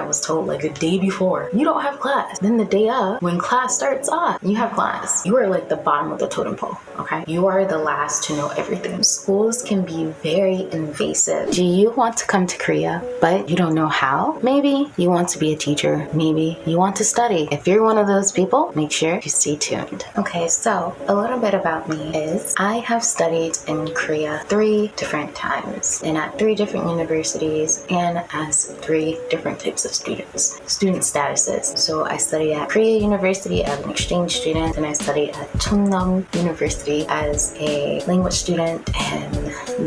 was told like the day before, you don't have class. Then the day of, when class starts off, you have class. You are like the bottom of the totem pole, okay? You are the last to know everything. Schools can be very invasive. Do you want to come to Korea, but you don't know how? Maybe you want to be a teacher. Maybe you want to study. If you're one of those people, make sure you stay tuned. Okay, so a little bit about me is I have studied in Korea 3 different times and at 3 different universities and as 3 different types of student statuses. So I studied at Korea University as an exchange student, and I studied at Cheongnam University as a language student, and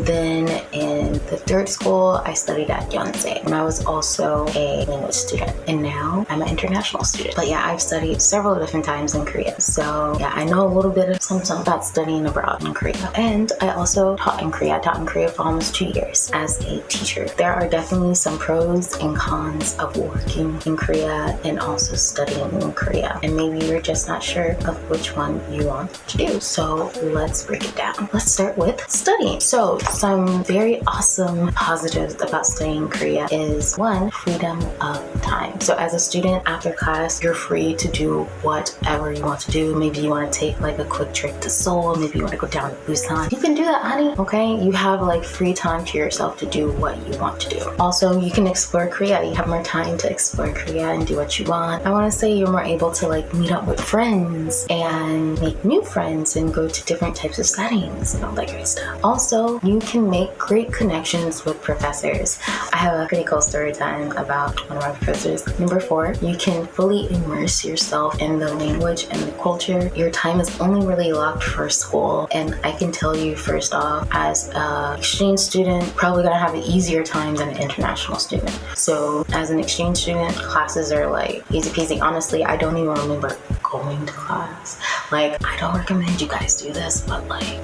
then in the 3rd school I studied at Yonsei when I was also a language student, and now I'm an international student. But yeah, I've studied several different times in Korea, so yeah, I know a little bit of something about studying abroad in Korea. And I also taught in Korea. I taught in Korea for almost 2 years as a teacher. There are definitely some pros and cons of working in Korea and also studying in Korea, and maybe you're just not sure of which one you want to do. So let's break it down. Let's start with studying. So some very awesome positives about studying in Korea is 1, freedom of time. So as a student, after class, you're free to do whatever you want to do. Maybe you want to take like a quick trip to Seoul. Maybe you want to go down to Busan. You can do that, honey. Okay? You have like free time to yourself to do what you want to do. Also, you can explore Korea. You have more time to explore Korea and do what you want. I want to say you're more able to like meet up with friends and make new friends and go to different types of settings and all that great stuff. Also, you can make great connections with professors. I have a pretty cool story time about one of my professors. Number 4, you can fully immerse yourself in the language and the culture. Your time is only really locked for school, and I can tell you first off, as an exchange student, probably gonna have an easier time than an international student. So as an exchange student, classes are like easy peasy. Honestly, I don't even remember going to class. Like, I don't recommend you guys do this, but like,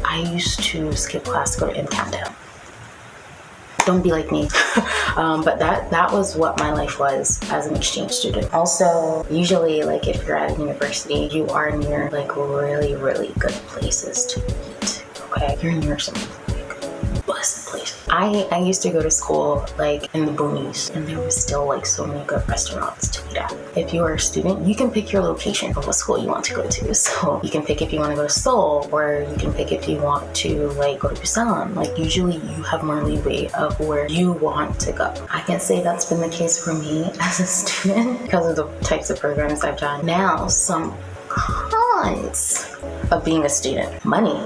I used to skip class to go to countdown. Don't be like me. But that was what my life was as an exchange student. Also, usually like if you're at a university, you are near like really, really good places to eat. Okay? You're near some like blessed places. I used to go to school like in the boonies, and there was still like so many good restaurants to eat at. If you are a student, you can pick your location of what school you want to go to. So you can pick if you want to go to Seoul, or you can pick if you want to like go to Busan. Like usually you have more leeway of where you want to go. I can say that's been the case for me as a student because of the types of programs I've done. Now, some cons of being a student. Money.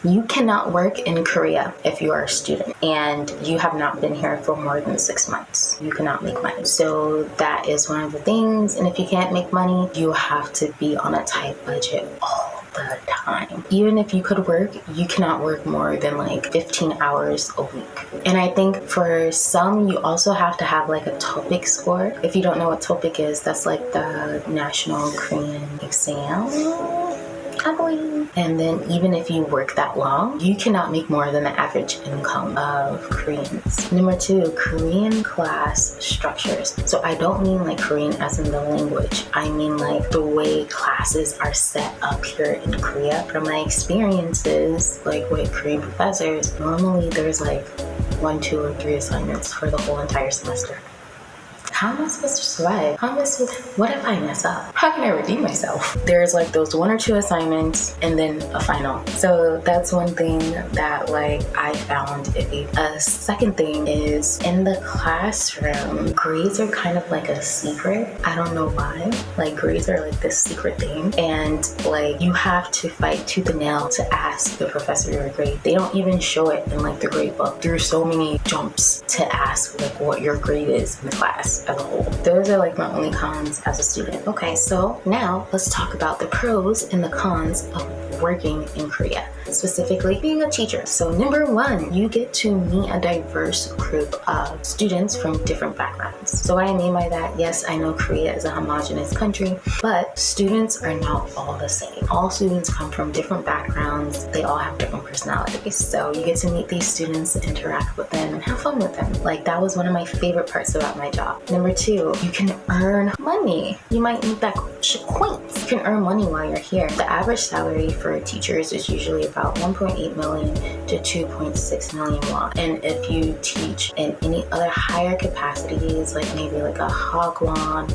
You cannot work in Korea if you are a student and you have not been here for more than 6 months. You cannot make money. So that is one of the things. And if you can't make money, you have to be on a tight budget all the time. Even if you could work, you cannot work more than like 15 hours a week. And I think for some, you also have to have like a TOEIC score. If you don't know what TOEIC is, that's like the national Korean exam, I believe. And then even if you work that long, you cannot make more than the average income of Koreans. Number 2, Korean class structures. So I don't mean like Korean as in the language. I mean like the way classes are set up here in Korea. From my experiences, like with Korean professors, normally there's like 1, 2, or 3 assignments for the whole entire semester. How am I supposed to survive? What if I mess up? How can I redeem myself? There's like those 1 or 2 assignments and then a final. So that's one thing that like I found iffy. A second thing is in the classroom, grades are kind of like a secret. I don't know why. Like grades are like this secret thing. And like you have to fight tooth and nail to ask the professor your grade. They don't even show it in like the grade book. There's so many jumps to ask like what your grade is in the class as a whole. Those are like my only cons as a student. Okay, so now let's talk about the pros and the cons of working in Korea, specifically being a teacher. So number 1, you get to meet a diverse group of students from different backgrounds. So what I mean by that, yes, I know Korea is a homogenous country, but students are not all the same. All students come from different backgrounds. They all have different personalities. So you get to meet these students, interact with them, and have fun with them. Like that was one of my favorite parts about my job. Number 2, you can earn money. You might need that coins. You can earn money while you're here. The average salary for teachers is usually about about 1.8 million to 2.6 million won. And if you teach in any other higher capacities, like maybe like a hagwon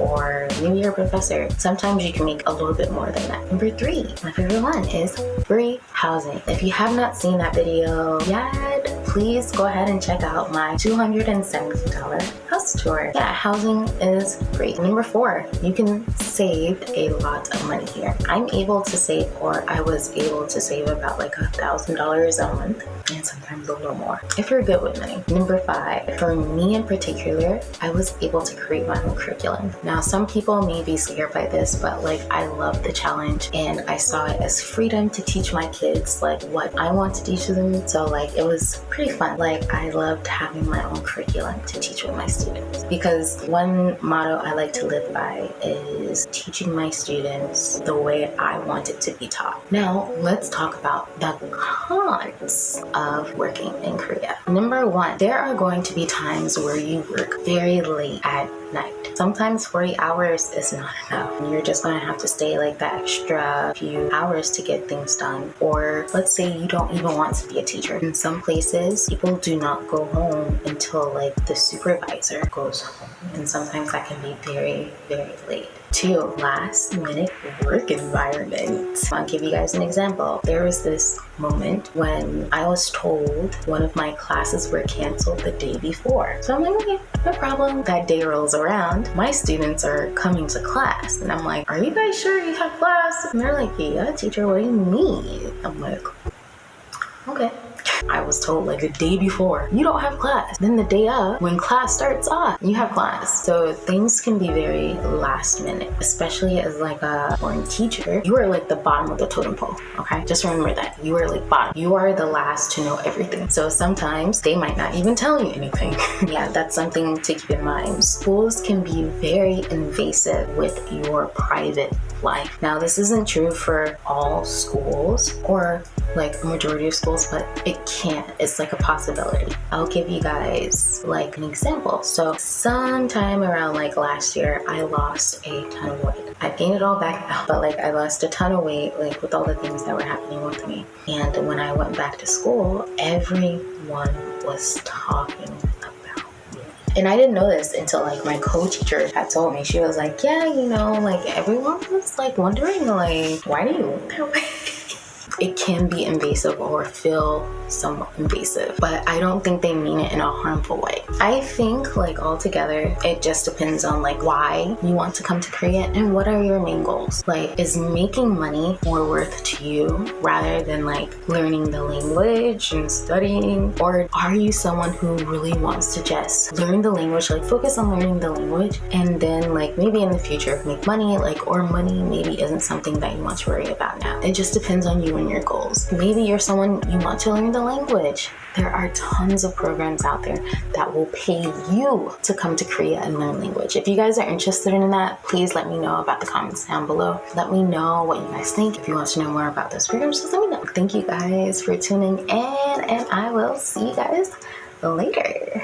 or maybe you're a professor, sometimes you can make a little bit more than that. Number 3, my favorite one is free housing. If you have not seen that video yet, please go ahead and check out my $270 house tour. Yeah, housing is free. Number 4, you can save a lot of money here. I'm able to save, or I was able to save about like $1,000 a month, and sometimes a little more if you're good with money. Number 5, for me in particular, I was able to create my own curriculum. Now, some people may be scared by this, but like I love the challenge and I saw it as freedom to teach my kids like what I want to teach them. So like it was pretty fun. Like I loved having my own curriculum to teach with my students, because one motto I like to live by is teaching my students the way I want it to be taught. Now, let's talk about the cons of working in Korea. Number 1, there are going to be times where you work very late at night. Sometimes 40 hours is not enough. You're just going to have to stay like that extra few hours to get things done. Or let's say you don't even want to be a teacher. In some places, people do not go home until like the supervisor goes home. And sometimes that can be very, very late. 2, last minute work environment. I'll give you guys an example. There was this moment when I was told one of my classes were canceled the day before. So I'm like, okay, no problem. That day rolls around. My students are coming to class. And I'm like, are you guys sure you have class? And they're like, yeah, teacher, what do you mean? I'm like, okay. I was told like the day before, you don't have class. Then the day of, when class starts off, you have class. So things can be very last minute, especially as like a foreign teacher. You are like the bottom of the totem pole, okay? Just remember that. You are like bottom. You are the last to know everything. So sometimes they might not even tell you anything. Yeah, that's something to keep in mind. Schools can be very invasive with your private life. Now, this isn't true for all schools or like a majority of schools, but it can't. It's like a possibility. I'll give you guys like an example. So sometime around like last year, I lost a ton of weight. I gained it all back now, but like I lost a ton of weight, like with all the things that were happening with me. And when I went back to school, everyone was talking about me. And I didn't know this until like my co-teacher had told me. She was like, yeah, you know, like everyone was like wondering like, why do you look that way? It can be invasive or feel somewhat invasive, but I don't think they mean it in a harmful way. I think like altogether, it just depends on like why you want to come to Korea and what are your main goals. Like, is making money more worth to you rather than like learning the language and studying? Or are you someone who really wants to just learn the language, like focus on learning the language, and then like maybe in the future make money, like, or money maybe isn't something that you want to worry about now. It just depends on you and your goals. Maybe you're someone you want to learn the language. There are tons of programs out there that will pay you to come to Korea and learn language. If you guys are interested in that, please let me know about the comments down below. Let me know what you guys think. If you want to know more about those programs, just let me know. Thank you guys for tuning in, and I will see you guys later.